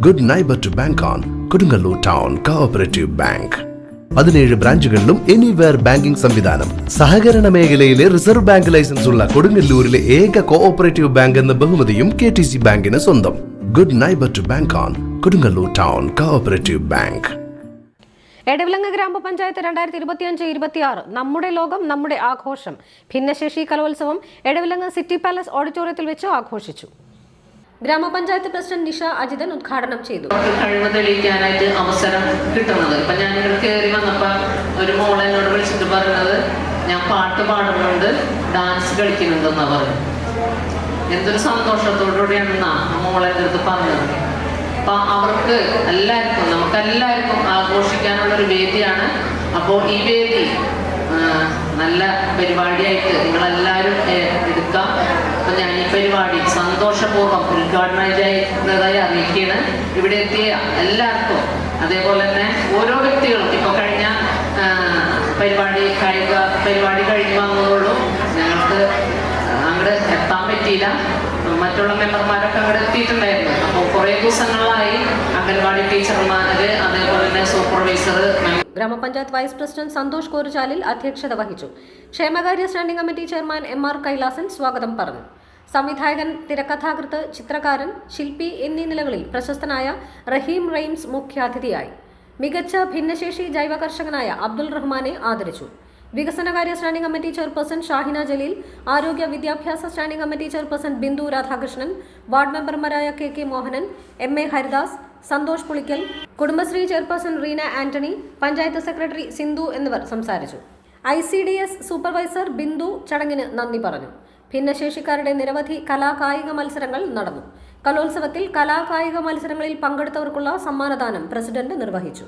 Good neighbour to bank on Kodungallur town cooperative bank. 17 ബ്രാഞ്ചുകളിലും anywhere banking സംവിധാനം. സഹകരണ മേഖലയിലെ റിസർവ് ബാങ്ക് ലൈസൻസ് ഉള്ള കൊടുങ്ങല്ലൂരിലെ ഏക കോഓപ്പറേറ്റീവ് ബാങ്ക് എന്ന ബഹുമതിയും KTC ബാങ്കിന് സ്വന്തം. Good neighbour to bank on Kodungallur town cooperative bank. Edavilangu ഗ്രാമപഞ്ചായത്ത് 2025-26 നമ്മുടെ ലോകം നമ്മുടെ ആഘോഷം ഭിന്നശേഷി കലോത്സവം എടവിലങ്ങ് സിറ്റി പാലസ് ഓഡിറ്റോറിയത്തിൽ വെച്ച് ആഘോഷിച്ചു. ഗ്രാമപഞ്ചായത്ത് പ്രസിഡന്റ് നിഷ അജിതൻ ഉദ്ഘാടനം ചെയ്തു. കഴിവ് തെളിയിക്കാനായിട്ട് അവസരം കിട്ടുന്നത്. ഇപ്പൊ ഞാൻ ഇവിടെ കയറി വന്നപ്പോൾ ഒരു മോളെ എന്നോട് വിളിച്ചിട്ട് പറഞ്ഞത് ഞാൻ പാട്ട് പാടുന്നുണ്ട്, ഡാൻസ് കളിക്കുന്നുണ്ടെന്നാ പറഞ്ഞു. എന്തൊരു സന്തോഷത്തോടുകൂടിയാണ് ആ മോളെ അടുത്ത് പറഞ്ഞത്. അപ്പൊ അവർക്ക് എല്ലാവർക്കും നമുക്കെല്ലാവർക്കും ആഘോഷിക്കാനുള്ളൊരു വേദിയാണ്. അപ്പോൾ ഈ വേദി നല്ല പരിപാടിയായിട്ട് നിങ്ങളെല്ലാവരും എടുക്കാം. അപ്പൊ ഞാൻ ഈ പരിപാടി സന്തോഷപൂർവ്വം ഉദ്ഘാടനം ചെയ്യുന്നതായി അറിയിക്കുകയാണ്. ഇവിടെ എത്തിയ എല്ലാവർക്കും, അതേപോലെ തന്നെ ഓരോ വ്യക്തികളും ഇപ്പൊ കഴിഞ്ഞ കായിക പരിപാടി കഴിഞ്ഞ് വന്നതോടും ഞങ്ങൾക്ക് അങ്ങോട്ട് എത്താൻ പറ്റിയില്ല. മറ്റുള്ള മെമ്പർമാരൊക്കെ അവിടെ എത്തിയിട്ടുണ്ടായിരുന്നു. അപ്പോൾ കുറേ ദിവസങ്ങളായി അംഗൻവാടി ടീച്ചർമാര്, അതേപോലെ തന്നെ സൂപ്പർവൈസർ. ഗ്രാമപഞ്ചായത്ത് വൈസ് പ്രസിഡന്റ് സന്തോഷ് കോരുചാലിൽ അധ്യക്ഷത വഹിച്ചു. ക്ഷേമകാര്യ standing committee chairman MR Kailasan സ്വാഗതം പറഞ്ഞു. സംവിധായകൻ, തിരക്കഥാകൃത്ത്, ചിത്രകാരൻ, ശില്പി എന്നീ നിലകളിൽ പ്രശസ്തനായ റഹീം റെയിംസ് മുഖ്യാതിഥിയായി. മികച്ച ഭിന്നശേഷി ജൈവ കർഷകനായ അബ്ദുൾ റഹ്മാനെ ആദരിച്ചു. വികസനകാര്യ standing committee chairperson Shahina Jaleel, ആരോഗ്യ വിദ്യാഭ്യാസ standing committee chairperson Bindu Radhakrishnan, ward മെമ്പർമാരായ KK Mohanan, MA Haridas, Santhosh Pulikkal, Kudumbashree chairperson Reena Antony, panchayat secretary Sindhu എന്നിവർ സംസാരിച്ചു. ICDS സൂപ്പർവൈസർ ബിന്ദു ചടങ്ങിന് നന്ദി പറഞ്ഞു. ഭിന്നശേഷിക്കാരുടെ നിരവധി കലാകായിക മത്സരങ്ങൾ നടന്നു. കലോത്സവത്തിൽ കലാകായിക മത്സരങ്ങളിൽ പങ്കെടുത്തവർക്കുള്ള സമ്മാനദാനം പ്രസിഡന്റ് നിർവഹിച്ചു.